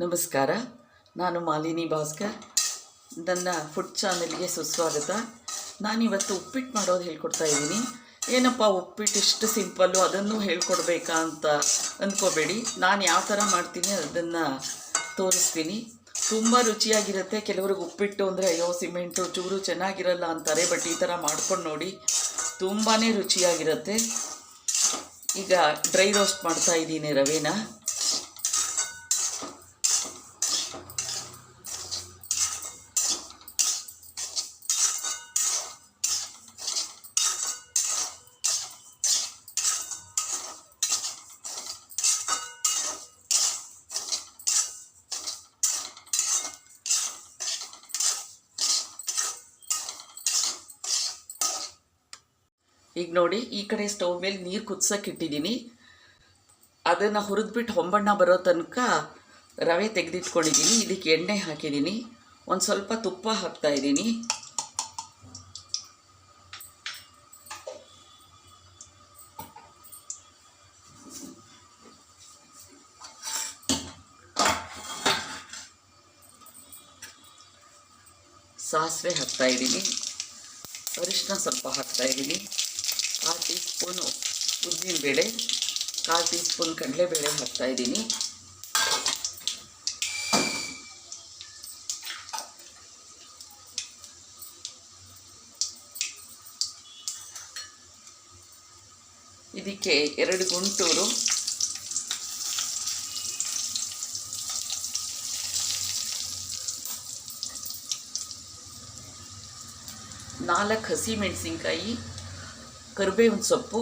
ನಮಸ್ಕಾರ. ನಾನು ಮಾಲಿನಿ ಭಾಸ್ಕರ್. ನನ್ನ ಫುಡ್ ಚಾನೆಲ್ಗೆ ಸುಸ್ವಾಗತ. ನಾನಿವತ್ತು ಉಪ್ಪಿಟ್ಟು ಮಾಡೋದು ಹೇಳ್ಕೊಡ್ತಾ ಇದ್ದೀನಿ. ಏನಪ್ಪ ಉಪ್ಪಿಟ್ಟು ಇಷ್ಟು ಸಿಂಪಲ್ಲು, ಅದನ್ನು ಹೇಳ್ಕೊಡ್ಬೇಕಾ ಅಂತ ಅಂದ್ಕೋಬೇಡಿ. ನಾನು ಯಾವ ಥರ ಮಾಡ್ತೀನಿ ಅದನ್ನು ತೋರಿಸ್ತೀನಿ. ತುಂಬ ರುಚಿಯಾಗಿರುತ್ತೆ. ಕೆಲವ್ರಿಗೆ ಉಪ್ಪಿಟ್ಟು ಅಂದರೆ ಅಯ್ಯೋ ಸಿಮೆಂಟು ಚೂರು ಚೆನ್ನಾಗಿರಲ್ಲ ಅಂತಾರೆ. ಬಟ್ ಈ ಥರ ಮಾಡ್ಕೊಂಡು ನೋಡಿ, ತುಂಬಾ ರುಚಿಯಾಗಿರುತ್ತೆ. ಈಗ ಡ್ರೈ ರೋಸ್ಟ್ ಮಾಡ್ತಾ ಇದ್ದೀನಿ ರವೆನ. ಈಗ ನೋಡಿ, ಈ ಕಡೆ ಸ್ಟವ್ ಮೇಲೆ ನೀರು ಕುದಿಸೋಕೆ ಇಟ್ಟಿದ್ದೀನಿ. ಅದನ್ನು ಹುರಿದ್ಬಿಟ್ಟು ಹೊಂಬಣ್ಣ ಬರೋ ತನಕ ರವೆ ತೆಗೆದಿಟ್ಕೊಂಡಿದ್ದೀನಿ. ಇದಕ್ಕೆ ಎಣ್ಣೆ ಹಾಕಿದ್ದೀನಿ, ಒಂದು ಸ್ವಲ್ಪ ತುಪ್ಪ ಹಾಕ್ತಾ ಇದ್ದೀನಿ. ಸಾಸಿವೆ ಹಾಕ್ತಾ ಇದ್ದೀನಿ, ಅರಿಶಿನ ಸ್ವಲ್ಪ ಹಾಕ್ತಾ ಇದ್ದೀನಿ, 1/4 ಟೀ ಸ್ಪೂನು ಉದ್ದಿನಬೇಳೆ, 1/4 ಟೀ ಸ್ಪೂನ್ ಕಡಲೆಬೇಳೆ ಹಾಕ್ತಾ ಇದ್ದೀನಿ. ಇದಕ್ಕೆ 2 ಗುಂಟೂರು, ನಾಲ್ಕು ಹಸಿಮೆಣಸಿನ್ಕಾಯಿ, ಕರಿಬೇವಿನ ಸೊಪ್ಪು,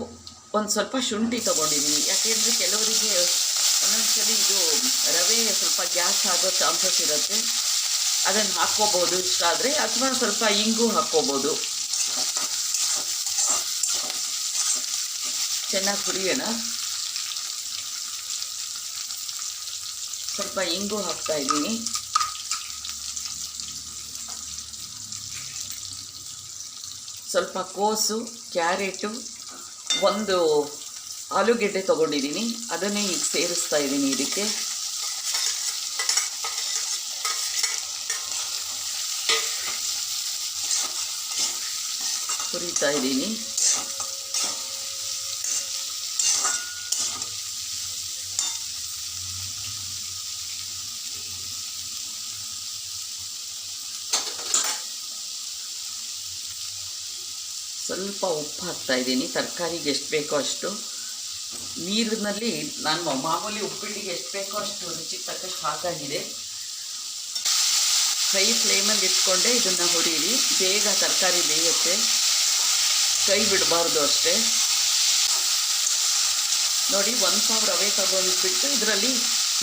ಒಂದು ಸ್ವಲ್ಪ ಶುಂಠಿ ತೊಗೊಂಡಿದ್ದೀನಿ. ಯಾಕೆಂದರೆ ಕೆಲವರಿಗೆ ಒಂದೊಂದ್ಸಲಿ ಇದು ರವೆ ಸ್ವಲ್ಪ ಗ್ಯಾಸ್ ಆಗೋ ಚಾನ್ಸಸ್ ಇರುತ್ತೆ. ಅದನ್ನು ಹಾಕ್ಕೋಬೋದು ಇಷ್ಟ ಆದರೆ, ಅಥವಾ ಸ್ವಲ್ಪ ಇಂಗು ಹಾಕ್ಕೋಬೋದು. ಚೆನ್ನಾಗಿ ಹುರಿಯೋಣ. ಸ್ವಲ್ಪ ಇಂಗು ಹಾಕ್ತಾ ಇದ್ದೀನಿ. ಸ್ವಲ್ಪ ಕೋಸು, ಕ್ಯಾರೆಟು, ಒಂದು ಆಲೂಗೆಡ್ಡೆ ತೊಗೊಂಡಿದ್ದೀನಿ. ಅದನ್ನೇ ಈಗ ಸೇರಿಸ್ತಾ ಇದ್ದೀನಿ. ಇದಕ್ಕೆ ಹುರಿತಾ ಇದ್ದೀನಿ. ಸ್ವಲ್ಪ ಉಪ್ಪು ಹಾಕ್ತಾ ಇದ್ದೀನಿ, ತರಕಾರಿಗೆ ಎಷ್ಟು ಬೇಕೋ ಅಷ್ಟು. ನೀರಿನಲ್ಲಿ ನಾನು ಮಾಮೂಲಿ ಉಪ್ಪಿಟ್ಟಿಗೆ ಎಷ್ಟು ಬೇಕೋ ಅಷ್ಟು ರುಚಿಗೆ ತಕ್ಕಷ್ಟು ಹಾಕಾಗಿದೆ. ಹೈ ಫ್ಲೇಮಲ್ಲಿ ಇಟ್ಕೊಂಡೆ ಇದನ್ನು ಹುರಿಯಿರಿ, ಬೇಗ ತರಕಾರಿ ಬೇಯುತ್ತೆ. ಕೈ ಬಿಡಬಾರ್ದು ಅಷ್ಟೇ. ನೋಡಿ, 1 ಪಾವ್ ರವೆ ತಗೊಂಡ್ಬಿಟ್ಟು ಇದರಲ್ಲಿ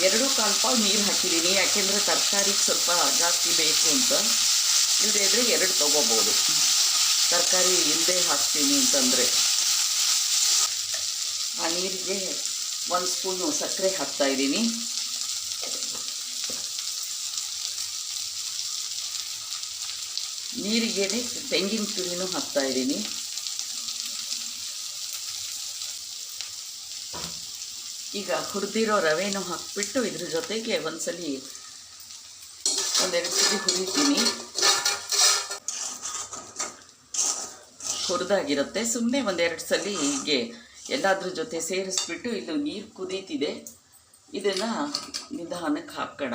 2.25 ಪಾವ್ ನೀರು ಹಾಕಿದ್ದೀನಿ. ಯಾಕೆಂದರೆ ತರಕಾರಿಗೆ ಸ್ವಲ್ಪ ಜಾಸ್ತಿ ಬೇಕು ಅಂತ. ಇಲ್ಲದೇ ಇದ್ದರೆ 2 ತೊಗೋಬೋದು. ತರಕಾರಿ ಇಲ್ಲದೆ ಹಾಕ್ತೀನಿ ಅಂತಂದರೆ. ಆ ನೀರಿಗೆ 1 ಸ್ಪೂನು ಸಕ್ಕರೆ ಹಾಕ್ತಾ ಇದ್ದೀನಿ. ನೀರಿಗೆ ತೆಂಗಿನ ತುರಿನೂ ಹಾಕ್ತಾ ಇದ್ದೀನಿ. ಈಗ ಹುರಿದಿರೋ ರವೆನೂ ಹಾಕ್ಬಿಟ್ಟು ಇದ್ರ ಜೊತೆಗೆ ಒಂದ್ಸಲಿ 1-2 ಸಲ ಹುರಿತೀನಿ. ಹುರಿದಾಗಿರುತ್ತೆ. ಸುಮ್ಮನೆ 1-2 ಸಲ ಹೀಗೆ ಎಲ್ಲಾದ್ರ ಜೊತೆ ಸೇರಿಸ್ಬಿಟ್ಟು, ಇದು ನೀರು ಕುದೀತಿದೆ, ಇದನ್ನು ನಿಧಾನಕ್ಕೆ ಹಾಕೋಣ.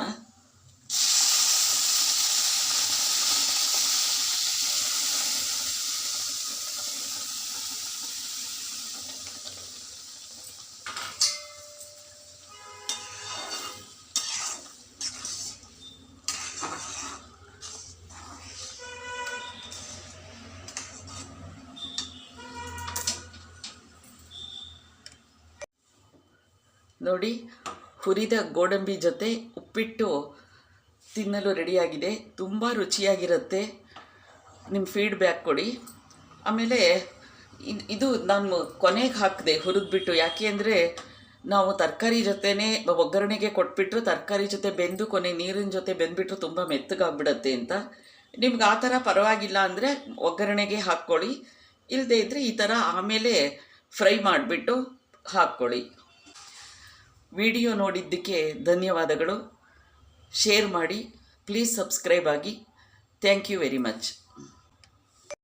ನೋಡಿ, ಹುರಿದ ಗೋಡಂಬಿ ಜೊತೆ ಉಪ್ಪಿಟ್ಟು ತಿನ್ನಲು ರೆಡಿಯಾಗಿದೆ. ತುಂಬ ರುಚಿಯಾಗಿರುತ್ತೆ. ನಿಮ್ಮ ಫೀಡ್ಬ್ಯಾಕ್ ಕೊಡಿ. ಆಮೇಲೆ ಇದು ನಾನು ಕೊನೆಗೆ ಹಾಕಿದೆ ಹುರಿದ್ಬಿಟ್ಟು. ಯಾಕೆ ಅಂದರೆ ನಾವು ತರಕಾರಿ ಜೊತೆನೇ ಒಗ್ಗರಣೆಗೆ ಕೊಟ್ಬಿಟ್ರು, ತರಕಾರಿ ಜೊತೆ ಬೆಂದು ಕೊನೆ ನೀರಿನ ಜೊತೆ ಬೆಂದುಬಿಟ್ರು ತುಂಬ ಮೆತ್ತಗಾಗ್ಬಿಡತ್ತೆ ಅಂತ. ನಿಮ್ಗೆ ಆ ಥರ ಪರವಾಗಿಲ್ಲ ಅಂದರೆ ಒಗ್ಗರಣೆಗೆ ಹಾಕ್ಕೊಳ್ಳಿ. ಇಲ್ಲದೇ ಇದ್ದರೆ ಈ ಥರ ಆಮೇಲೆ ಫ್ರೈ ಮಾಡಿಬಿಟ್ಟು ಹಾಕ್ಕೊಳ್ಳಿ. ವಿಡಿಯೋ ನೋಡಿದ್ದಕ್ಕೆ ಧನ್ಯವಾದಗಳು. ಶೇರ್ ಮಾಡಿ, ಪ್ಲೀಸ್ ಸಬ್ಸ್ಕ್ರೈಬ್ ಆಗಿ. Thank you very much.